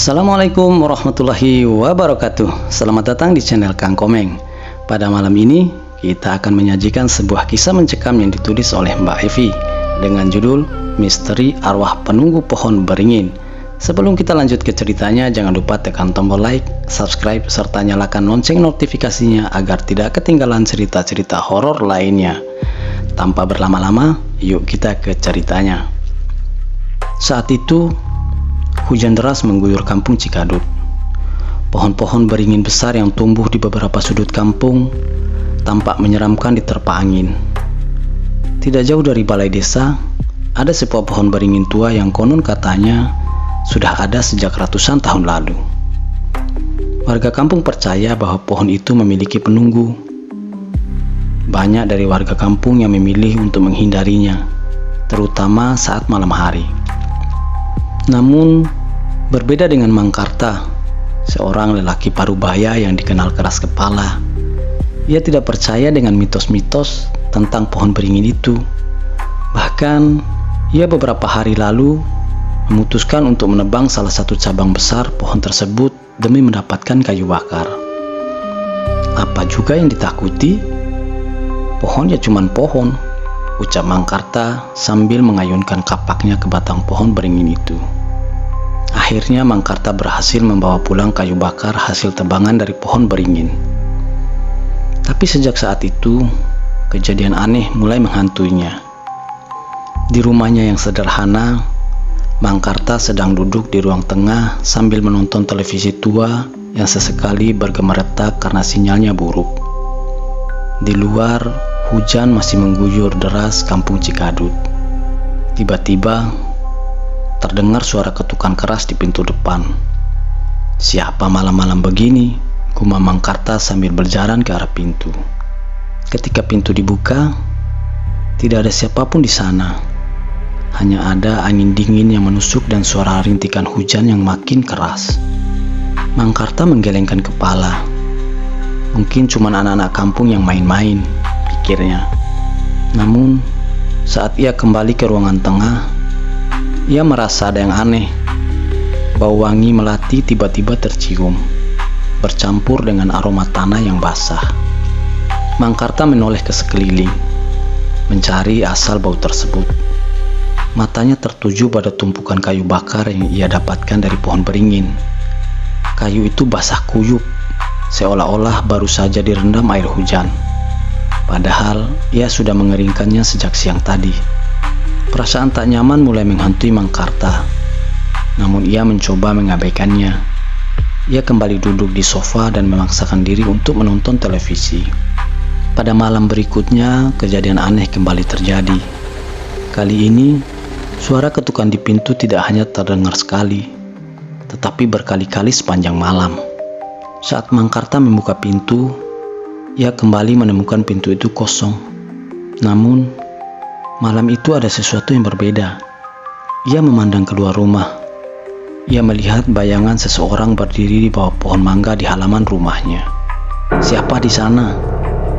Assalamualaikum warahmatullahi wabarakatuh. Selamat datang di channel Kang Komeng. Pada malam ini kita akan menyajikan sebuah kisah mencekam yang ditulis oleh Mbak Evi dengan judul Misteri Arwah Penunggu Pohon Beringin. Sebelum kita lanjut ke ceritanya, jangan lupa tekan tombol like, subscribe, serta nyalakan lonceng notifikasinya agar tidak ketinggalan cerita-cerita horor lainnya. Tanpa berlama-lama, yuk kita ke ceritanya. Saat itu hujan deras mengguyur kampung Cikadut. Pohon-pohon beringin besar yang tumbuh di beberapa sudut kampung tampak menyeramkan diterpa angin. Tidak jauh dari balai desa, ada sebuah pohon beringin tua yang konon katanya sudah ada sejak ratusan tahun lalu. Warga kampung percaya bahwa pohon itu memiliki penunggu. Banyak dari warga kampung yang memilih untuk menghindarinya, terutama saat malam hari. Namun, berbeda dengan Mang Karta, seorang lelaki parubaya yang dikenal keras kepala. Ia tidak percaya dengan mitos-mitos tentang pohon beringin itu. Bahkan, ia beberapa hari lalu memutuskan untuk menebang salah satu cabang besar pohon tersebut demi mendapatkan kayu bakar. Apa juga yang ditakuti? Pohon ya cuman pohon, ucap Mang Karta sambil mengayunkan kapaknya ke batang pohon beringin itu. Akhirnya Mang Karta berhasil membawa pulang kayu bakar hasil tebangan dari pohon beringin. Tapi sejak saat itu, kejadian aneh mulai menghantuinya. Di rumahnya yang sederhana, Mang Karta sedang duduk di ruang tengah sambil menonton televisi tua yang sesekali bergemeretak karena sinyalnya buruk. Di luar, hujan masih mengguyur deras kampung Cikadut. Tiba-tiba, terdengar suara ketukan keras di pintu depan. "Siapa malam-malam begini?" gumam Mang Karta sambil berjalan ke arah pintu. Ketika pintu dibuka, tidak ada siapapun di sana. Hanya ada angin dingin yang menusuk dan suara rintikan hujan yang makin keras. Mang Karta menggelengkan kepala. Mungkin cuma anak-anak kampung yang main-main, pikirnya. Namun, saat ia kembali ke ruangan tengah, ia merasa ada yang aneh. Bau wangi melati tiba-tiba tercium, bercampur dengan aroma tanah yang basah. Mang Karta menoleh ke sekeliling, mencari asal bau tersebut. Matanya tertuju pada tumpukan kayu bakar yang ia dapatkan dari pohon beringin. Kayu itu basah kuyup, seolah-olah baru saja direndam air hujan. Padahal ia sudah mengeringkannya sejak siang tadi. Perasaan tak nyaman mulai menghantui Mang Karta. Namun ia mencoba mengabaikannya. Ia kembali duduk di sofa dan memaksakan diri untuk menonton televisi. Pada malam berikutnya, kejadian aneh kembali terjadi. Kali ini, suara ketukan di pintu tidak hanya terdengar sekali, tetapi berkali-kali sepanjang malam. Saat Mang Karta membuka pintu, ia kembali menemukan pintu itu kosong. Namun, malam itu ada sesuatu yang berbeda. Ia memandang keluar rumah. Ia melihat bayangan seseorang berdiri di bawah pohon mangga di halaman rumahnya. "Siapa di sana?"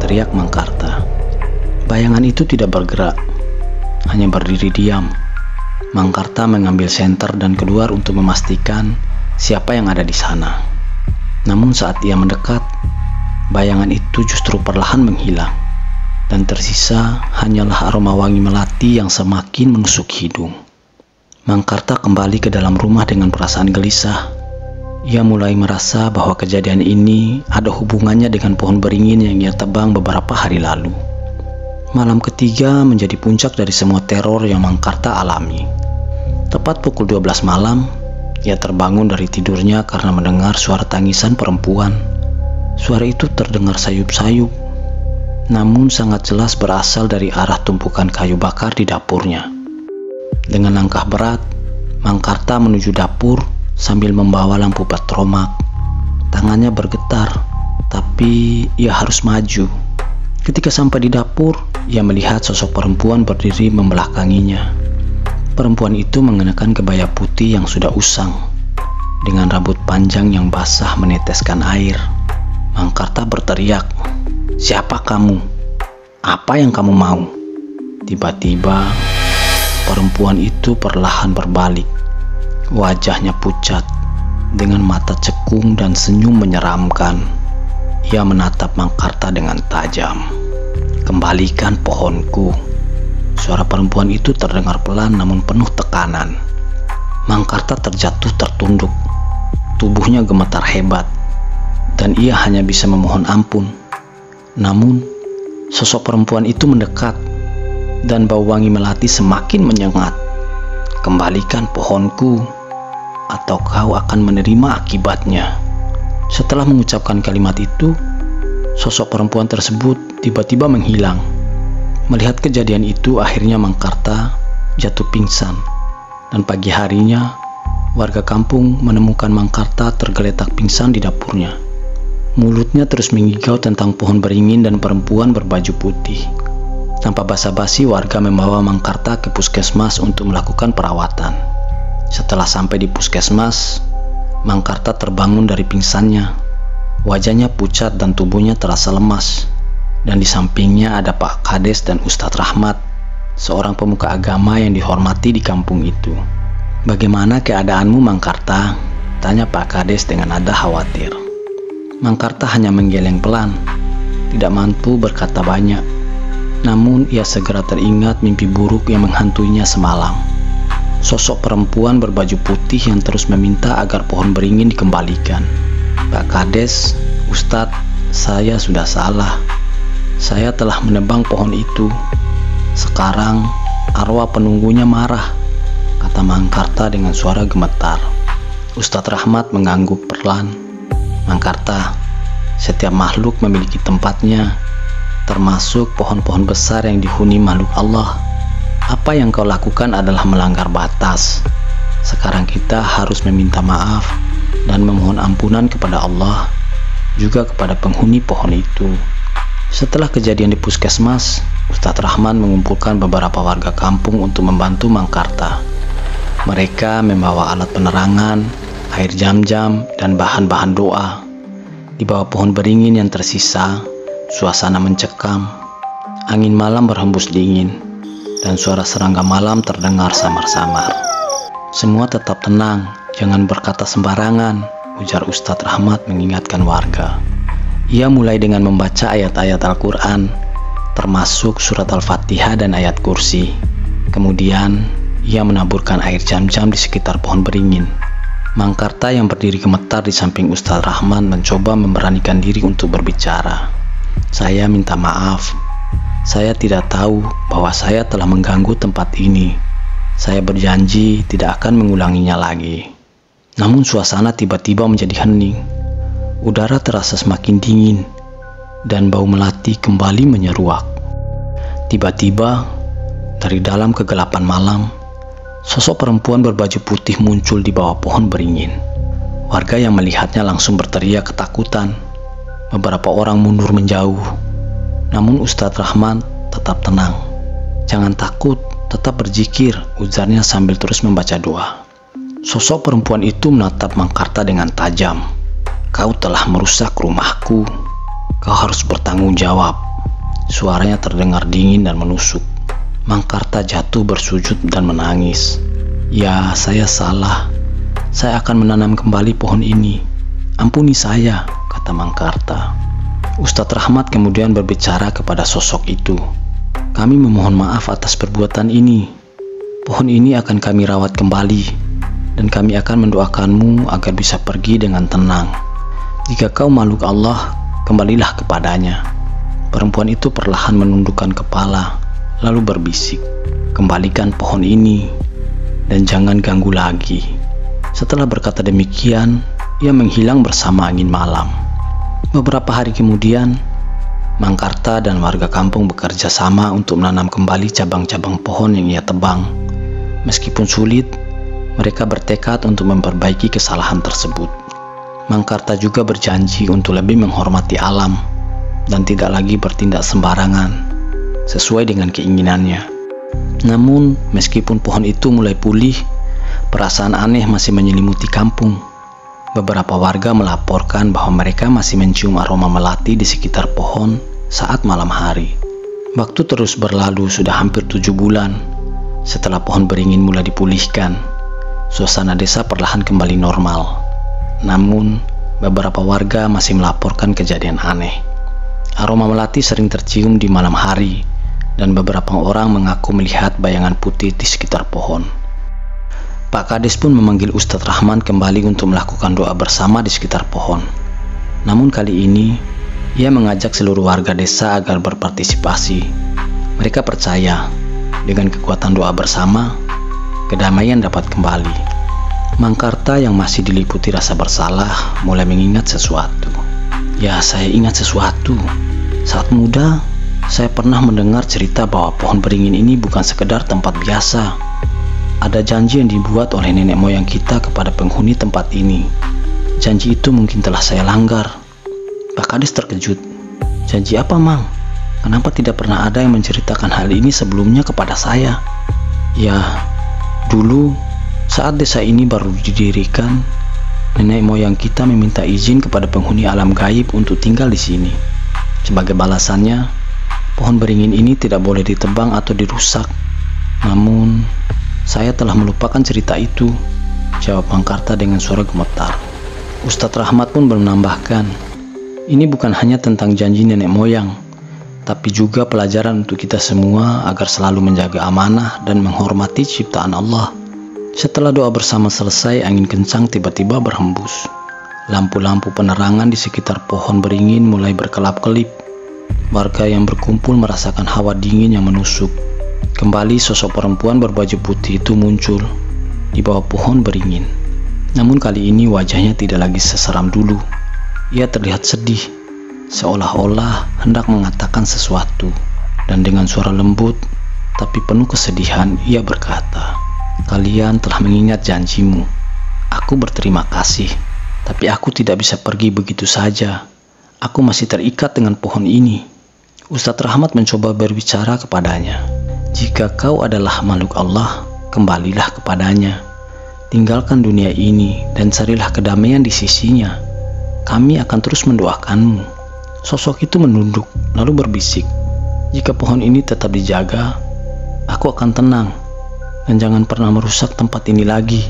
teriak Mang Karta. Bayangan itu tidak bergerak, hanya berdiri diam. Mang Karta mengambil senter dan keluar untuk memastikan siapa yang ada di sana. Namun saat ia mendekat, bayangan itu justru perlahan menghilang. Dan tersisa hanyalah aroma wangi melati yang semakin menusuk hidung. Mang Karta kembali ke dalam rumah dengan perasaan gelisah. Ia mulai merasa bahwa kejadian ini ada hubungannya dengan pohon beringin yang ia tebang beberapa hari lalu. Malam ketiga menjadi puncak dari semua teror yang Mang Karta alami. Tepat pukul 12 malam, ia terbangun dari tidurnya karena mendengar suara tangisan perempuan. Suara itu terdengar sayup-sayup, namun sangat jelas berasal dari arah tumpukan kayu bakar di dapurnya. Dengan langkah berat, Mang Karta menuju dapur sambil membawa lampu petromak. Tangannya bergetar, tapi ia harus maju. Ketika sampai di dapur, ia melihat sosok perempuan berdiri membelakanginya. Perempuan itu mengenakan kebaya putih yang sudah usang, dengan rambut panjang yang basah meneteskan air. Mang Karta berteriak, "Siapa kamu? Apa yang kamu mau?" Tiba-tiba, perempuan itu perlahan berbalik. Wajahnya pucat, Dengan mata cekung dan senyum menyeramkan, ia menatap Mangkarta dengan tajam. "Kembalikan pohonku." Suara perempuan itu terdengar pelan namun penuh tekanan. Mangkarta terjatuh tertunduk. Tubuhnya gemetar hebat, dan ia hanya bisa memohon ampun. Namun, sosok perempuan itu mendekat, dan bau wangi melati semakin menyengat. "Kembalikan pohonku, atau kau akan menerima akibatnya." Setelah mengucapkan kalimat itu, sosok perempuan tersebut tiba-tiba menghilang. Melihat kejadian itu, akhirnya Mangkarta jatuh pingsan, dan pagi harinya warga kampung menemukan Mangkarta tergeletak pingsan di dapurnya. Mulutnya terus mengigau tentang pohon beringin dan perempuan berbaju putih. Tanpa basa-basi, warga membawa Mangkarta ke puskesmas untuk melakukan perawatan. Setelah sampai di puskesmas, Mangkarta terbangun dari pingsannya. Wajahnya pucat dan tubuhnya terasa lemas. Dan di sampingnya ada Pak Kades dan Ustadz Rahmat, seorang pemuka agama yang dihormati di kampung itu. "Bagaimana keadaanmu, Mangkarta?" tanya Pak Kades dengan nada khawatir. Mangkarta hanya menggeleng pelan, tidak mampu berkata banyak. Namun ia segera teringat mimpi buruk yang menghantuinya semalam. Sosok perempuan berbaju putih yang terus meminta agar pohon beringin dikembalikan. "Pak Kades, Ustadz, saya sudah salah. Saya telah menebang pohon itu. Sekarang arwah penunggunya marah," kata Mangkarta dengan suara gemetar. Ustadz Rahmat mengangguk perlahan. "Mangkarta, setiap makhluk memiliki tempatnya, termasuk pohon-pohon besar yang dihuni makhluk Allah. Apa yang kau lakukan adalah melanggar batas. Sekarang kita harus meminta maaf dan memohon ampunan kepada Allah, juga kepada penghuni pohon itu." Setelah kejadian di puskesmas, Ustadz Rahman mengumpulkan beberapa warga kampung untuk membantu Mangkarta. Mereka membawa alat penerangan, air jam-jam, dan bahan-bahan doa. Di bawah pohon beringin yang tersisa, suasana mencekam. Angin malam berhembus dingin, dan suara serangga malam terdengar samar-samar. "Semua tetap tenang, jangan berkata sembarangan," ujar Ustadz Rahmat mengingatkan warga. Ia mulai dengan membaca ayat-ayat Al-Quran, termasuk surat Al-Fatihah dan ayat kursi. Kemudian, ia menaburkan air jam-jam di sekitar pohon beringin. Mangkarta yang berdiri gemetar di samping Ustadz Rahman mencoba memberanikan diri untuk berbicara. "Saya minta maaf. Saya tidak tahu bahwa saya telah mengganggu tempat ini. Saya berjanji tidak akan mengulanginya lagi." Namun suasana tiba-tiba menjadi hening. Udara terasa semakin dingin, dan bau melati kembali menyeruak. Tiba-tiba, dari dalam kegelapan malam, sosok perempuan berbaju putih muncul di bawah pohon beringin. Warga yang melihatnya langsung berteriak ketakutan. Beberapa orang mundur menjauh. Namun Ustadz Rahman tetap tenang. "Jangan takut, tetap berzikir," ujarnya sambil terus membaca doa. Sosok perempuan itu menatap Mangkarta dengan tajam. "Kau telah merusak rumahku. Kau harus bertanggung jawab." Suaranya terdengar dingin dan menusuk. Mangkarta jatuh bersujud dan menangis. "Ya, saya salah. Saya akan menanam kembali pohon ini. Ampuni saya," kata Mangkarta. Ustadz Rahmat kemudian berbicara kepada sosok itu. "Kami memohon maaf atas perbuatan ini. Pohon ini akan kami rawat kembali, dan kami akan mendoakanmu agar bisa pergi dengan tenang. Jika kau makhluk Allah, kembalilah kepadanya." Perempuan itu perlahan menundukkan kepala, lalu berbisik, "Kembalikan pohon ini, dan jangan ganggu lagi." Setelah berkata demikian, ia menghilang bersama angin malam. Beberapa hari kemudian, Mangkarta dan warga kampung bekerja sama untuk menanam kembali cabang-cabang pohon yang ia tebang. Meskipun sulit, mereka bertekad untuk memperbaiki kesalahan tersebut. Mangkarta juga berjanji untuk lebih menghormati alam dan tidak lagi bertindak sembarangan sesuai dengan keinginannya. Namun, meskipun pohon itu mulai pulih, perasaan aneh masih menyelimuti kampung. Beberapa warga melaporkan bahwa mereka masih mencium aroma melati di sekitar pohon saat malam hari. Waktu terus berlalu, sudah hampir 7 bulan. Setelah pohon beringin mulai dipulihkan, suasana desa perlahan kembali normal. Namun, beberapa warga masih melaporkan kejadian aneh. Aroma melati sering tercium di malam hari, dan beberapa orang mengaku melihat bayangan putih di sekitar pohon. Pak Kades pun memanggil Ustadz Rahman kembali untuk melakukan doa bersama di sekitar pohon. Namun kali ini, ia mengajak seluruh warga desa agar berpartisipasi. Mereka percaya, dengan kekuatan doa bersama, kedamaian dapat kembali. Mangkarta yang masih diliputi rasa bersalah mulai mengingat sesuatu. Ya, saya ingat sesuatu. Saat muda, saya pernah mendengar cerita bahwa pohon beringin ini bukan sekedar tempat biasa. Ada janji yang dibuat oleh nenek moyang kita kepada penghuni tempat ini. Janji itu mungkin telah saya langgar. Pak Kades terkejut. Janji apa, Mang? Kenapa tidak pernah ada yang menceritakan hal ini sebelumnya kepada saya? Ya, dulu saat desa ini baru didirikan, nenek moyang kita meminta izin kepada penghuni alam gaib untuk tinggal di sini. Sebagai balasannya, pohon beringin ini tidak boleh ditebang atau dirusak. Namun, saya telah melupakan cerita itu, jawab Mangkarta dengan suara gemetar. Ustadz Rahmat pun menambahkan, ini bukan hanya tentang janji nenek moyang, tapi juga pelajaran untuk kita semua agar selalu menjaga amanah dan menghormati ciptaan Allah. Setelah doa bersama selesai, angin kencang tiba-tiba berhembus. Lampu-lampu penerangan di sekitar pohon beringin mulai berkelap-kelip. Warga yang berkumpul merasakan hawa dingin yang menusuk. Kembali sosok perempuan berbaju putih itu muncul di bawah pohon beringin. Namun kali ini wajahnya tidak lagi seseram dulu. Ia terlihat sedih, seolah-olah hendak mengatakan sesuatu. Dan dengan suara lembut, tapi penuh kesedihan, ia berkata, kalian telah mengingat janjimu. Aku berterima kasih, tapi aku tidak bisa pergi begitu saja. Aku masih terikat dengan pohon ini. Ustadz Rahmat mencoba berbicara kepadanya. Jika kau adalah makhluk Allah, kembalilah kepadanya. Tinggalkan dunia ini dan carilah kedamaian di sisinya. Kami akan terus mendoakanmu. Sosok itu menunduk, lalu berbisik, jika pohon ini tetap dijaga, aku akan tenang, dan jangan pernah merusak tempat ini lagi.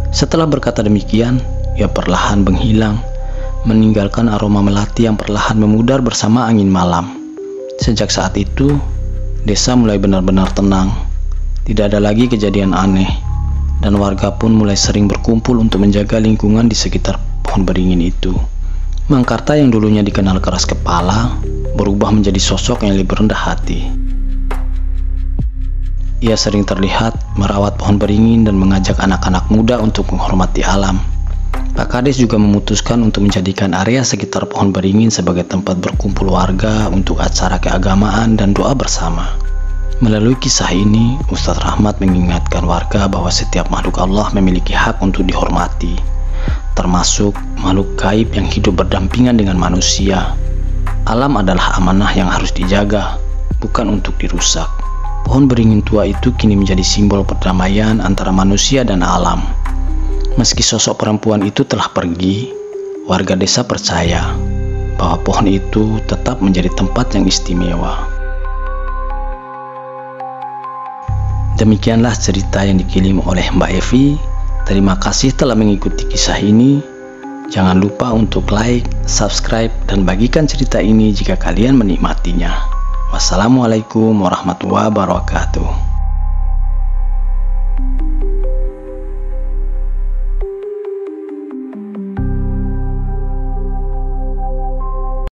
Setelah berkata demikian, ia perlahan menghilang, meninggalkan aroma melati yang perlahan memudar bersama angin malam. Sejak saat itu, desa mulai benar-benar tenang. Tidak ada lagi kejadian aneh, dan warga pun mulai sering berkumpul untuk menjaga lingkungan di sekitar pohon beringin itu. Mangkarta yang dulunya dikenal keras kepala, berubah menjadi sosok yang lebih rendah hati. Ia sering terlihat merawat pohon beringin dan mengajak anak-anak muda untuk menghormati alam. Pak Kades juga memutuskan untuk menjadikan area sekitar pohon beringin sebagai tempat berkumpul warga untuk acara keagamaan dan doa bersama. Melalui kisah ini, Ustadz Rahmat mengingatkan warga bahwa setiap makhluk Allah memiliki hak untuk dihormati, termasuk makhluk gaib yang hidup berdampingan dengan manusia. Alam adalah amanah yang harus dijaga, bukan untuk dirusak. Pohon beringin tua itu kini menjadi simbol perdamaian antara manusia dan alam. Meski sosok perempuan itu telah pergi, warga desa percaya bahwa pohon itu tetap menjadi tempat yang istimewa. Demikianlah cerita yang dikirim oleh Mbak Evi. Terima kasih telah mengikuti kisah ini. Jangan lupa untuk like, subscribe, dan bagikan cerita ini jika kalian menikmatinya. Wassalamualaikum warahmatullahi wabarakatuh.